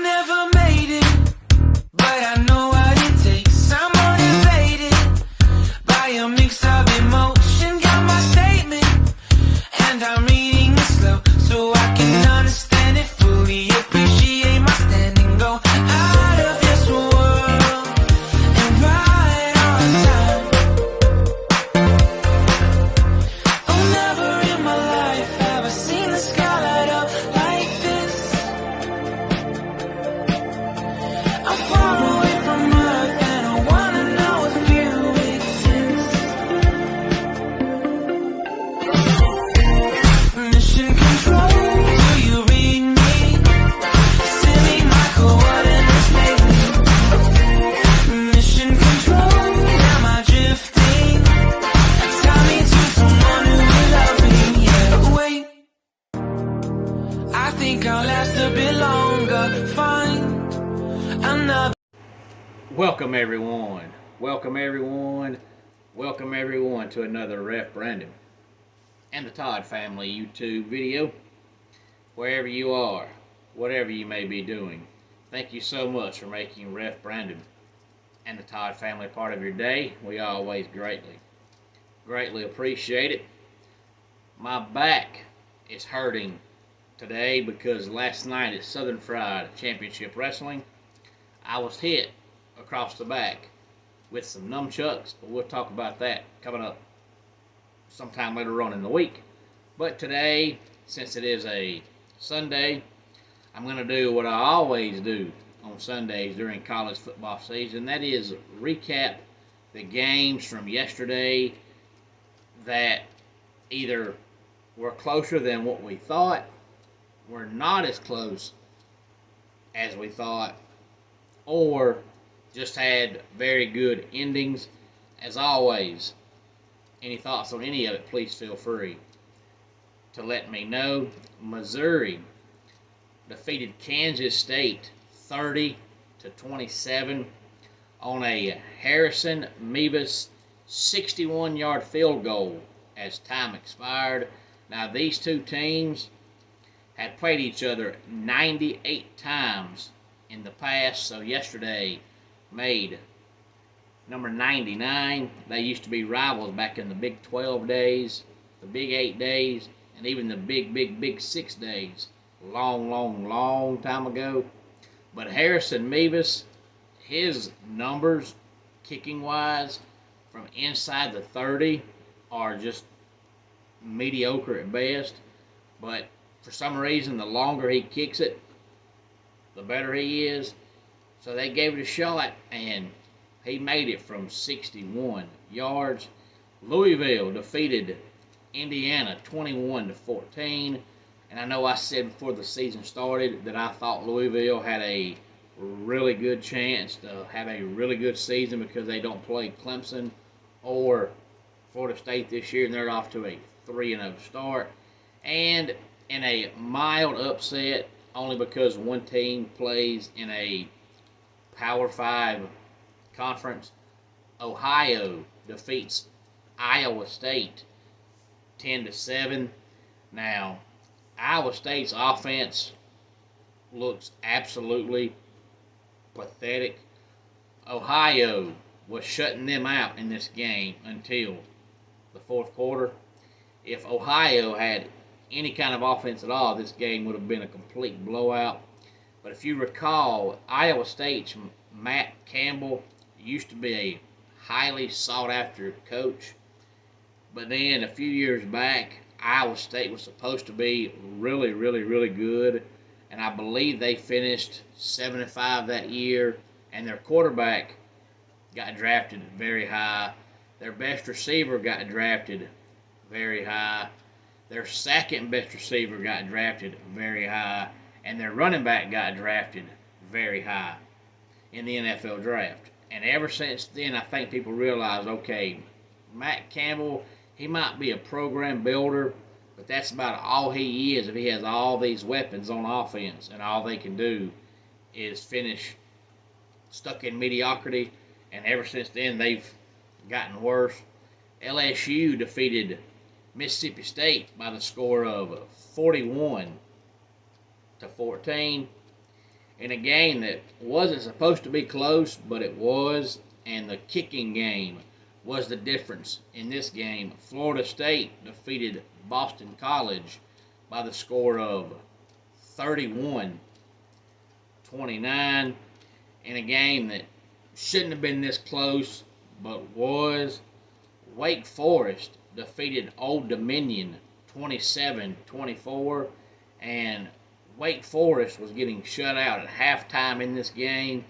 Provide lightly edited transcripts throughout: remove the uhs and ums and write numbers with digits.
never made it, but I know what it takes. I'm motivated by a mix of emotion. Got my statement, and I'm reading it slow so I can understand it fully. Appreciate my standing, go out of this world and right on time. Oh, never in my life have I seen the sky light up like this. I'm far away from Earth and I wanna know if you exist. Mission control, do you read me? Send me my coordinates lately. Mission control, am I drifting? Tie me to someone who will love me, yeah. Wait, I think I'll last a bit longer. Find another. Welcome everyone. Welcome everyone to another Ref Brandon and the Todd family YouTube video. Wherever you are, whatever you may be doing, thank you so much for making Ref Brandon and the Todd family part of your day. We always greatly appreciate it. My back is hurting today because last night at Southern Fried Championship Wrestling, I was hit across the back with some nunchucks, but we'll talk about that coming up sometime later on in the week. But today, since it is a Sunday, I'm going to do what I always do on Sundays during college football season. That is recap the games from yesterday that either were closer than what we thought, were not as close as we thought, or just had very good endings. As always, any thoughts on any of it, please feel free to let me know. Missouri defeated Kansas State 30-27 on a Harrison Mevis 61-yard field goal as time expired. Now, these two teams had played each other 98 times in the past, so yesterday made number 99. They used to be rivals back in the Big 12 days, the Big 8 days, and even the Big 6 days. Long time ago. But Harrison Mevis, his numbers, kicking-wise, from inside the 30 are just mediocre at best. But for some reason, the longer he kicks it, the better he is. So they gave it a shot, and he made it from 61 yards. Louisville defeated Indiana 21-14. And I know I said before the season started that I thought Louisville had a really good chance to have a really good season because they don't play Clemson or Florida State this year, and they're off to a 3-0 start. And in a mild upset, only because one team plays in a Power 5 conference, Ohio defeats Iowa State 10-7. Now, Iowa State's offense looks absolutely pathetic. Ohio was shutting them out in this game until the fourth quarter. If Ohio had any kind of offense at all, this game would have been a complete blowout. But if you recall, Iowa State's Matt Campbell used to be a highly sought-after coach. But then a few years back, Iowa State was supposed to be really good. And I believe they finished 7-5 that year. And their quarterback got drafted very high. Their best receiver got drafted very high. Their second best receiver got drafted very high. And their running back got drafted very high in the NFL draft. And ever since then, I think people realize, okay, Matt Campbell, he might be a program builder, but that's about all he is if he has all these weapons on offense and all they can do is finish stuck in mediocrity. And ever since then, they've gotten worse. LSU defeated Mississippi State by the score of 41-14. in a game that wasn't supposed to be close, but it was, and the kicking game was the difference in this game. Florida State defeated Boston College by the score of 31-29 in a game that shouldn't have been this close, but was. Wake Forest defeated Old Dominion 27-24, and Wake Forest was getting shut out at halftime in this game,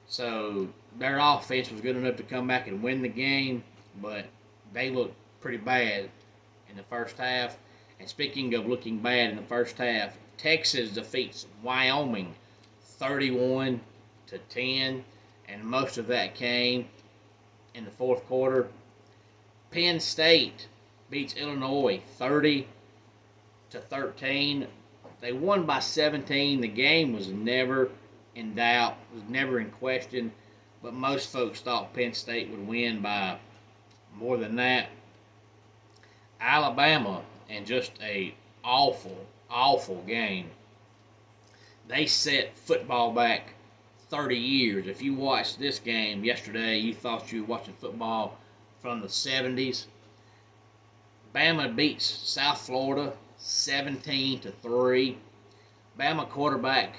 so their offense was good enough to come back and win the game, but they looked pretty bad in the first half. And speaking of looking bad in the first half, Texas defeats Wyoming 31-10, and most of that came in the fourth quarter. Penn State beats Illinois 30-13. They won by 17. The game was never in doubt, was never in question, but most folks thought Penn State would win by more than that. Alabama, in just a awful game. They set football back 30 years. If you watched this game yesterday, you thought you were watching football from the 70s. Bama beats South Florida 17-3. Bama quarterback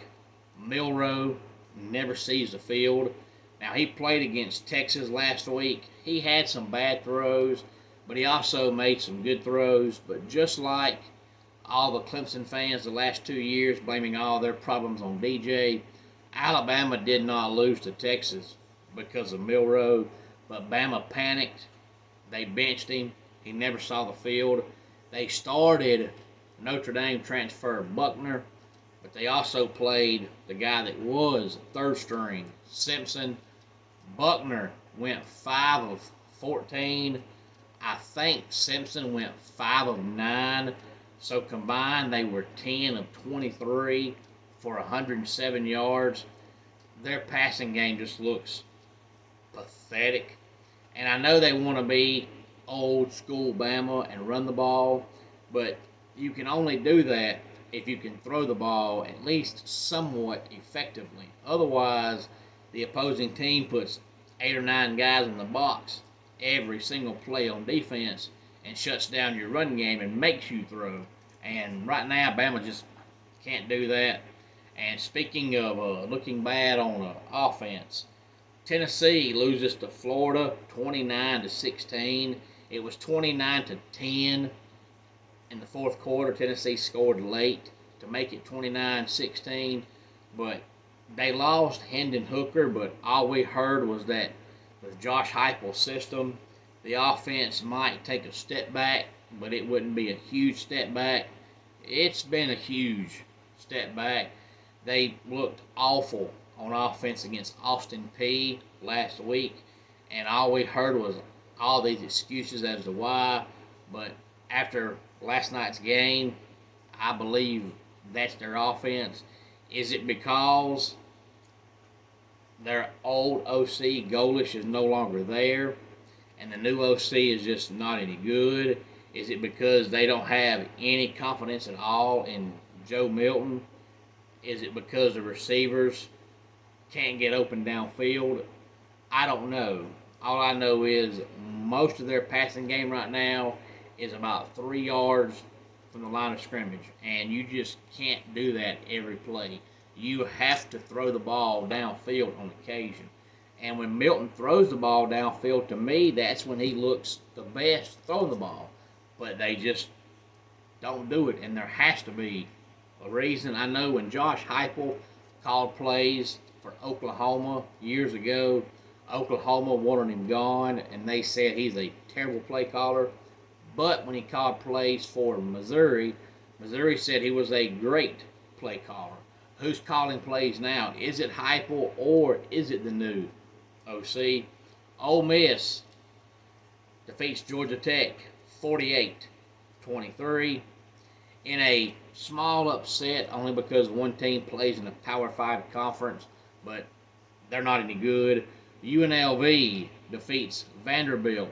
Milroe never sees the field. Now, he played against Texas last week. He had some bad throws, but he also made some good throws. But just like all the Clemson fans the last 2 years blaming all their problems on DJ, Alabama did not lose to Texas because of Milroe, but Bama panicked. They benched him. He never saw the field. They started Notre Dame transfer Buckner, but they also played the guy that was third string, Simpson. Buckner went 5 of 14. I think Simpson went 5 of 9. So combined, they were 10 of 23 for 107 yards. Their passing game just looks pathetic. And I know they want to be old school Bama and run the ball, but you can only do that if you can throw the ball at least somewhat effectively. Otherwise, the opposing team puts 8 or 9 guys in the box every single play on defense and shuts down your run game and makes you throw. And right now, Bama just can't do that. And speaking of looking bad on offense, Tennessee loses to Florida 29-16. It was 29-10 in the fourth quarter. Tennessee scored late to make it 29-16, but they lost Hendon Hooker. But all we heard was that with Josh Heupel's system, the offense might take a step back, but it wouldn't be a huge step back. It's been a huge step back. They looked awful on offense against Austin Peay last week, and all we heard was all these excuses as to why. But after last night's game, I believe that's their offense. Is it because their old OC Golish is no longer there and the new OC is just not any good? Is it because they don't have any confidence at all in Joe Milton? Is it because the receivers can't get open downfield? I don't know. All I know is most of their passing game right now is about 3 yards from the line of scrimmage, and you just can't do that every play. You have to throw the ball downfield on occasion. And when Milton throws the ball downfield, to me, that's when he looks the best throwing the ball. But they just don't do it, and there has to be a reason. I know when Josh Heupel called plays for Oklahoma years ago, Oklahoma wanted him gone, and they said he's a terrible play caller. But when he called plays for Missouri, Missouri said he was a great play caller. Who's calling plays now? Is it Heupel or is it the new OC? Ole Miss defeats Georgia Tech 48-23 in a small upset, only because one team plays in a Power 5 conference, but they're not any good. UNLV defeats Vanderbilt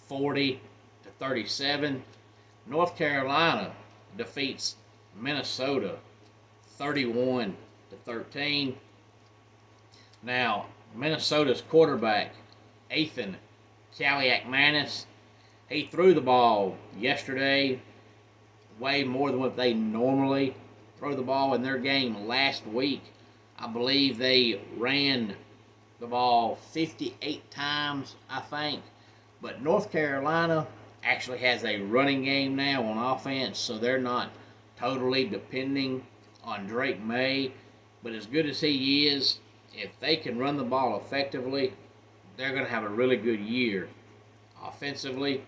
40-37. North Carolina defeats Minnesota 31-10. to 13. Now, Minnesota's quarterback, Ethan Kaliakmanis, he threw the ball yesterday way more than what they normally throw the ball in their game last week. I believe they ran the ball 58 times, I think. But North Carolina actually has a running game now on offense, so they're not totally depending on Drake May. But as good as he is, if they can run the ball effectively, they're going to have a really good year. Offensively,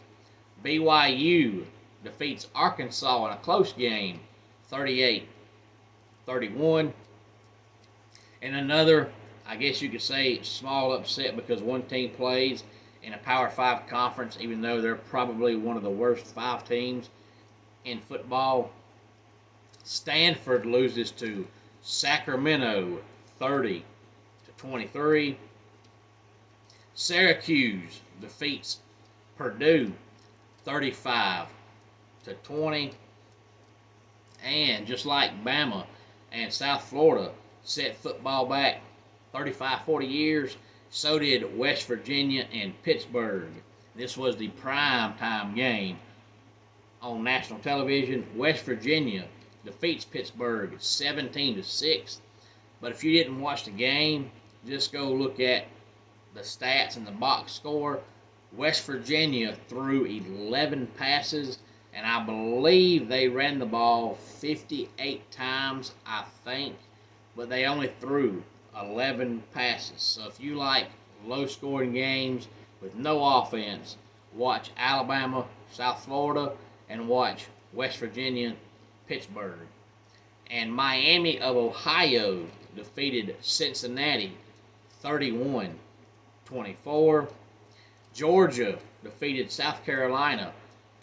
BYU defeats Arkansas in a close game, 38-31. And another, I guess you could say, small upset because one team plays in a Power 5 conference, even though they're probably one of the worst 5 teams in football. Stanford loses to Sacramento 30-23. Syracuse defeats Purdue 35-20. And just like Bama and South Florida set football back 35-40 years, so did West Virginia and Pittsburgh. This was the prime time game on national television. West Virginia defeats Pittsburgh 17-6. But if you didn't watch the game, just go look at the stats and the box score. West Virginia threw 11 passes, and I believe they ran the ball 58 times, I think, but they only threw 11 passes. So if you like low-scoring games with no offense, watch Alabama, South Florida, and watch West Virginia, Pittsburgh. And Miami of Ohio defeated Cincinnati 31-24. Georgia defeated South Carolina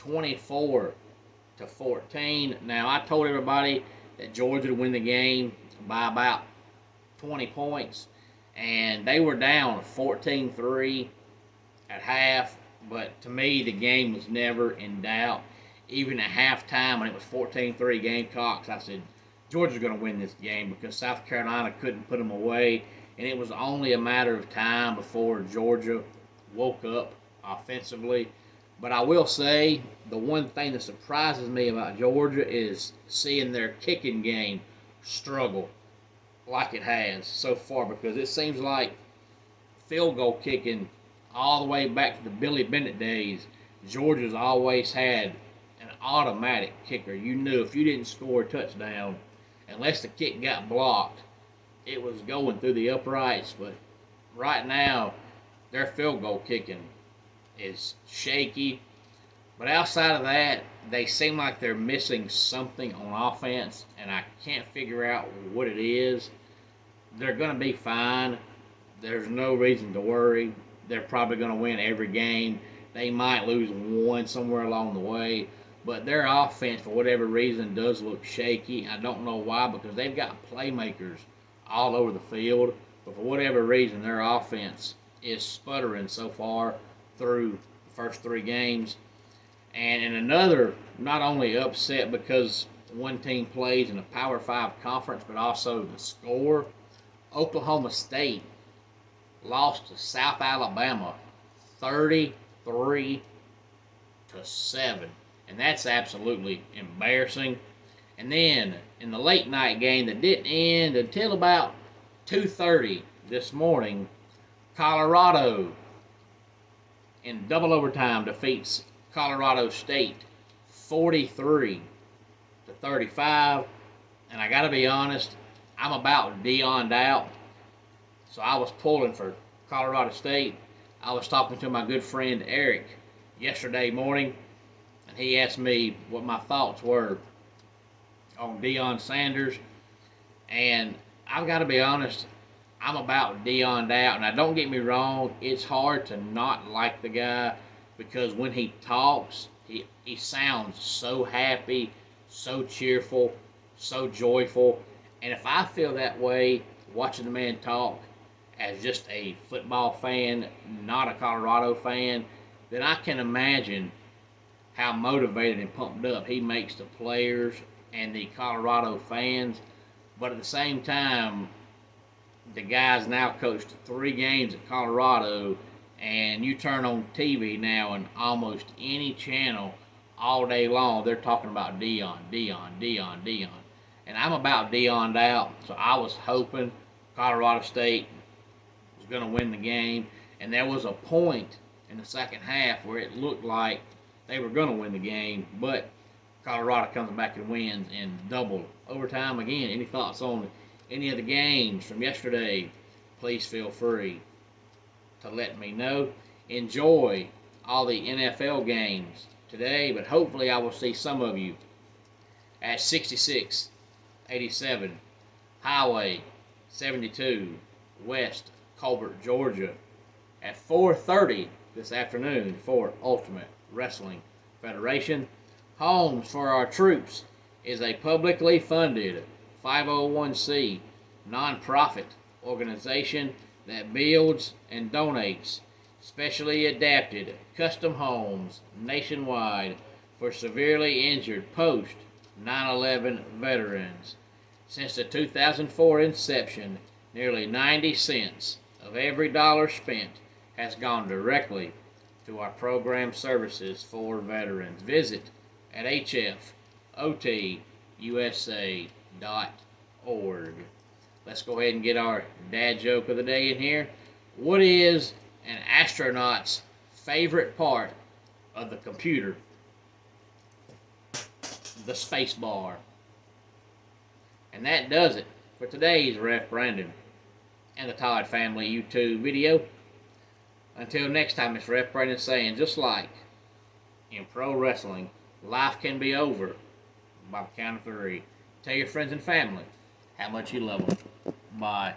24-14. Now, I told everybody that Georgia would win the game by about 20 points, and they were down 14-3 at half, but to me, the game was never in doubt. Even at halftime, when it was 14-3 Gamecocks, I said, Georgia's going to win this game because South Carolina couldn't put them away, and it was only a matter of time before Georgia woke up offensively. But I will say, the one thing that surprises me about Georgia is seeing their kicking game struggle like it has so far, because it seems like field goal kicking all the way back to the Billy Bennett days, Georgia's always had an automatic kicker. You knew if you didn't score a touchdown, unless the kick got blocked, it was going through the uprights. But right now, their field goal kicking is shaky. But outside of that, they seem like they're missing something on offense, and I can't figure out what it is. They're going to be fine. There's no reason to worry. They're probably going to win every game. They might lose one somewhere along the way, but their offense, for whatever reason, does look shaky. I don't know why, because they've got playmakers all over the field, but for whatever reason, their offense is sputtering so far through the first 3 games. And in another, not only upset because one team plays in a Power 5 conference, but also the score, Oklahoma State lost to South Alabama 33-7. And that's absolutely embarrassing. And then in the late night game that didn't end until about 2:30 this morning, Colorado in double overtime defeats Colorado State 43-35. And I got to be honest, I'm about Deion'd out. So I was pulling for Colorado State. I was talking to my good friend Eric yesterday morning, and he asked me what my thoughts were on Deion Sanders. And I've got to be honest, I'm about Deion'd out. Now, don't get me wrong, it's hard to not like the guy, because when he talks, he sounds so happy, so cheerful, so joyful. And if I feel that way watching the man talk as just a football fan, not a Colorado fan, then I can imagine how motivated and pumped up he makes the players and the Colorado fans. But at the same time, the guy's now coached 3 games at Colorado, and you turn on TV now and almost any channel all day long, they're talking about Deion. And I'm about Deion'd out, so I was hoping Colorado State was going to win the game. And there was a point in the second half where it looked like they were going to win the game, but Colorado comes back and wins in double overtime again. Any thoughts on any of the games from yesterday? Please feel free to let me know. Enjoy all the NFL games today, but hopefully I will see some of you at 6687 Highway 72 West Colbert, Georgia at 4:30 this afternoon for Ultimate Wrestling Federation. Homes for Our Troops is a publicly funded 501c nonprofit organization that builds and donates specially adapted custom homes nationwide for severely injured post 9/11 veterans. Since the 2004 inception, nearly 90 cents of every dollar spent has gone directly to our program services for veterans. Visit at hfotusa.org. Let's go ahead and get our dad joke of the day in here. What is an astronaut's favorite part of the computer? The space bar. And that does it for today's Ref Brandon and the Todd Family YouTube video. Until next time, it's Ref Brandon saying, just like in pro wrestling, life can be over by the count of 3. Tell your friends and family how much you love them. Bye.